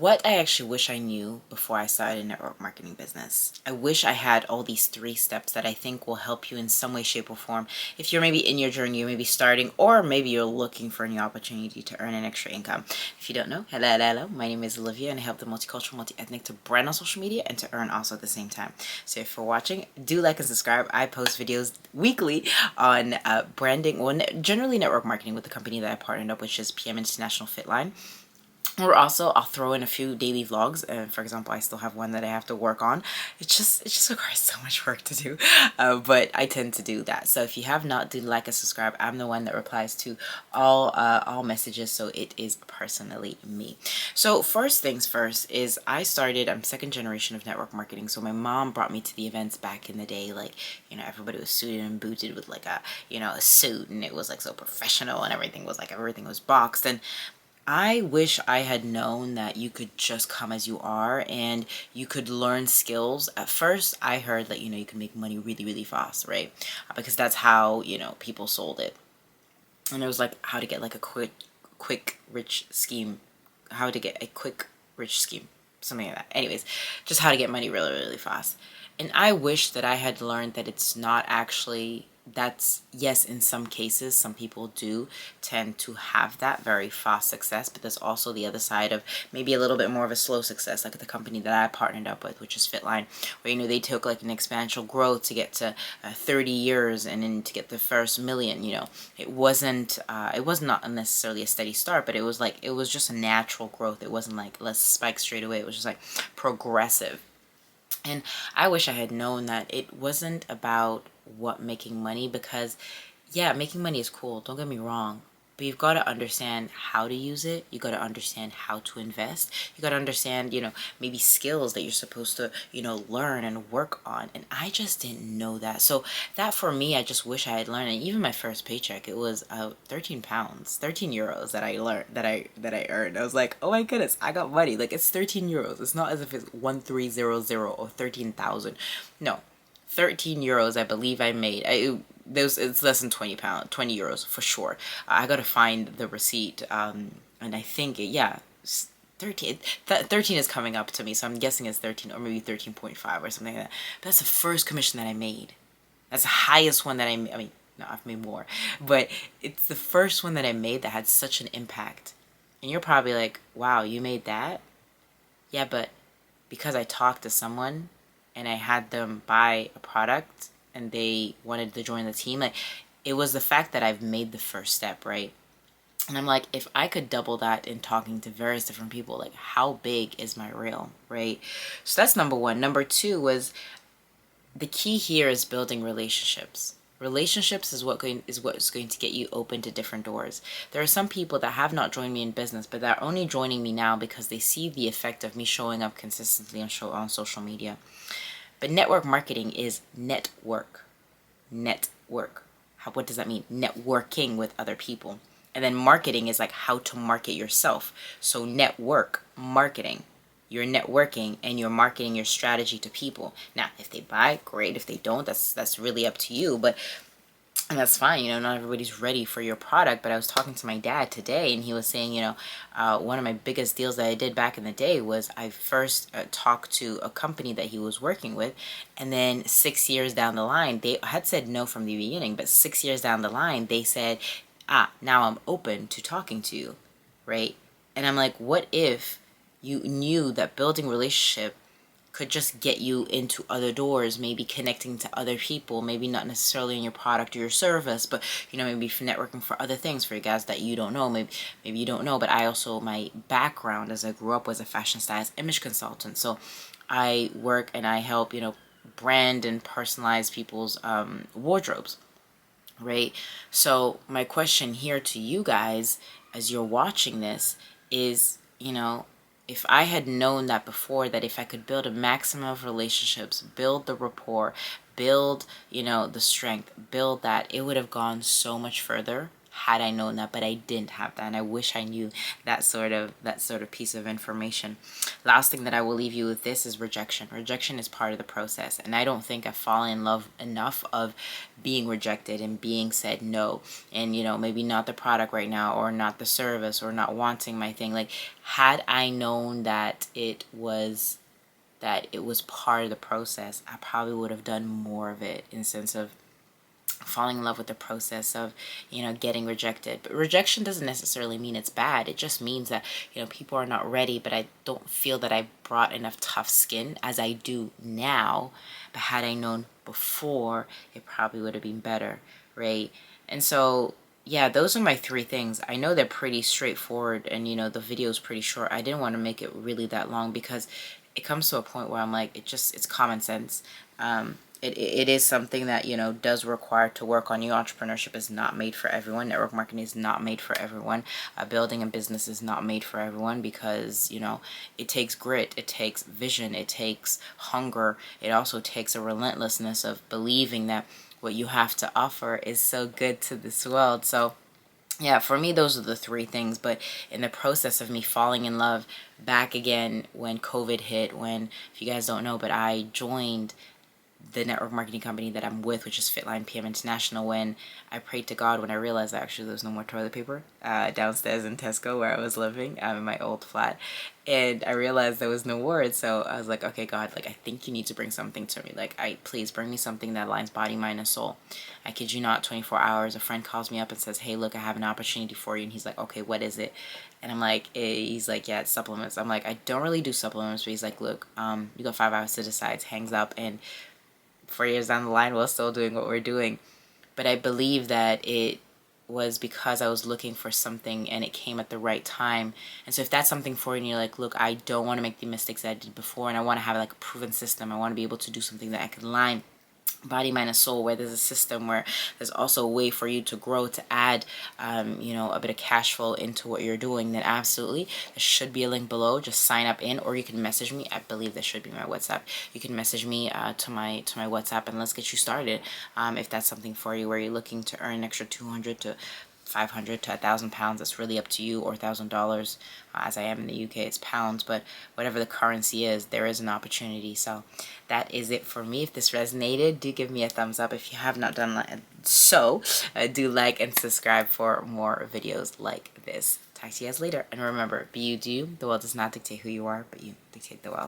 what I actually wish I knew before I started a network marketing business. I wish I had all these 3 steps that I think will help you in some way, shape, or form. If you're maybe in your journey, you're maybe starting, or maybe you're looking for a new opportunity to earn an extra income. If you don't know, hello, my name is Olivia, and I help the multicultural, multi-ethnic to brand on social media and to earn also at the same time. So if you're watching, do like and subscribe. I post videos weekly on branding, well, generally network marketing with the company that I partnered up, which is PM International Fitline. Or also, I'll throw in a few daily vlogs. For example, I still have one that I have to work on. It just requires so much work to do, but I tend to do that. So if you have not, do like and subscribe. I'm the one that replies to all messages, so it is personally me. So first things first is I'm 2nd generation of network marketing. So my mom brought me to the events back in the day, like, everybody was suited and booted with like a suit, and it was like so professional, and everything was boxed. And I wish I had known that you could just come as you are and you could learn skills. At first, I heard that, you can make money really, really fast, right? Because that's how, people sold it. And it was like how to get like a quick, rich scheme. How to get a quick, rich scheme. Something like that. Anyways, just how to get money really, really fast. And I wish that I had learned that it's not actually, that's, yes, in some cases, some people do tend to have that very fast success, but there's also the other side of maybe a little bit more of a slow success, like the company that I partnered up with, which is Fitline, where, they took like an exponential growth to get to 30 years and then to get the first million. It was not necessarily a steady start, but it was just a natural growth. It wasn't like, let's spike straight away. It was just like progressive. And I wish I had known that it wasn't about making money, because yeah, making money is cool, don't get me wrong, but you've got to understand how to use it. You got to understand how to invest. You got to understand, maybe skills that you're supposed to, learn and work on. And I just didn't know that. So that, for me, I just wish I had learned. And even my first paycheck, it was 13 pounds, 13 euros that I learned, that I earned. I was like, oh my goodness, I got money. Like, it's 13 euros. It's not as if it's 1300 or 13,000. No, 13 euros, I believe I made. It's less than 20 euros for sure. I gotta find the receipt, and I think 13 is coming up to me, so I'm guessing it's 13 or maybe 13.5 or something like that. But that's the first commission that I made. That's the highest one that I mean, no, I've made more, but it's the first one that I made that had such an impact. And you're probably like, wow, you made that? Yeah, but because I talked to someone and I had them buy a product and they wanted to join the team, like, it was the fact that I've made the first step, right? And I'm like, if I could double that in talking to various different people, like, how big is my reel, right? So that's number one. Number two was, the key here is building relationships. Relationships is what is going to get you open to different doors. There are some people that have not joined me in business, but they're only joining me now because they see the effect of me showing up consistently on social media. But network marketing is network. Network. What does that mean? Networking with other people. And then marketing is like how to market yourself. So network marketing. You're networking and you're marketing your strategy to people. Now, if they buy, great. If they don't, that's really up to you. And that's fine, not everybody's ready for your product. But I was talking to my dad today, and he was saying, one of my biggest deals that I did back in the day was I first talked to a company that he was working with, and then 6 years down the line, they had said no from the beginning, but 6 years down the line, they said, now I'm open to talking to you, right? And I'm like, what if you knew that building relationship could just get you into other doors, maybe connecting to other people, maybe not necessarily in your product or your service, but maybe for networking for other things, for you guys that you don't know, maybe you don't know, but I also, my background as I grew up was a fashion stylist, image consultant, so I work and I help brand and personalize people's wardrobes, right? So my question here to you guys as you're watching this is, if I had known that before, that if I could build a maximum of relationships, build the rapport, build, the strength, build that, it would have gone so much further. had I known that, but I didn't have that, and I wish I knew that sort of piece of information. Last thing that I will leave you with this is rejection. Rejection is part of the process, and I don't think I've fallen in love enough of being rejected and being said no, and maybe not the product right now, or not the service, or not wanting my thing. Like, had I known that it was part of the process, I probably would have done more of it, in the sense of falling in love with the process of getting rejected. But rejection doesn't necessarily mean it's bad. It just means that people are not ready. But I don't feel that I brought enough tough skin as I do now. But had I known before, it probably would have been better, right? And so yeah, those are my 3 things. I know they're pretty straightforward, and the video is pretty short. I didn't want to make it really that long, because it comes to a point where I'm like, it's common sense. It is something that does require to work on you. Entrepreneurship is not made for everyone. Network marketing is not made for everyone. Building a business is not made for everyone, because it takes grit, it takes vision, it takes hunger. It also takes a relentlessness of believing that what you have to offer is so good to this world. So yeah, for me, those are the 3 things. But in the process of me falling in love back again when COVID hit, if you guys don't know, but I joined the network marketing company that I'm with, which is Fitline PM International, when I prayed to God, when I realized that actually there was no more toilet paper downstairs in Tesco where I was living in my old flat. And I realized there was no word. So I was like, okay, God, like, I think you need to bring something to me. Like, please bring me something that aligns body, mind, and soul. I kid you not, 24 hours, a friend calls me up and says, hey, look, I have an opportunity for you. And he's like, okay, what is it? And I'm like, he's like, yeah, it's supplements. I'm like, I don't really do supplements. But he's like, look, you got 5 hours to decide. Hangs up, and 4 years down the line, we're still doing what we're doing. But I believe that it was because I was looking for something, and it came at the right time. And so if that's something for you, and you're like, look, I don't want to make the mistakes that I did before, and I want to have like a proven system. I want to be able to do something that I can align body, mind, and soul, where there's a system, where there's also a way for you to grow, to add a bit of cash flow into what you're doing, then absolutely, there should be a link below. Just sign up in, or you can message me. I believe there should be my WhatsApp. You can message me to my WhatsApp, and let's get you started. If that's something for you, where you're looking to earn an extra 200 to 500 to 1,000 pounds, it's really up to you, or $1,000. As I am in the UK, it's pounds, but whatever the currency is, there is an opportunity. So that is it for me. If this resonated, do give me a thumbs up. If you have not done so, do like and subscribe for more videos like this. Talk to you guys later, and remember, be you, do you. The world does not dictate who you are, but you dictate the world.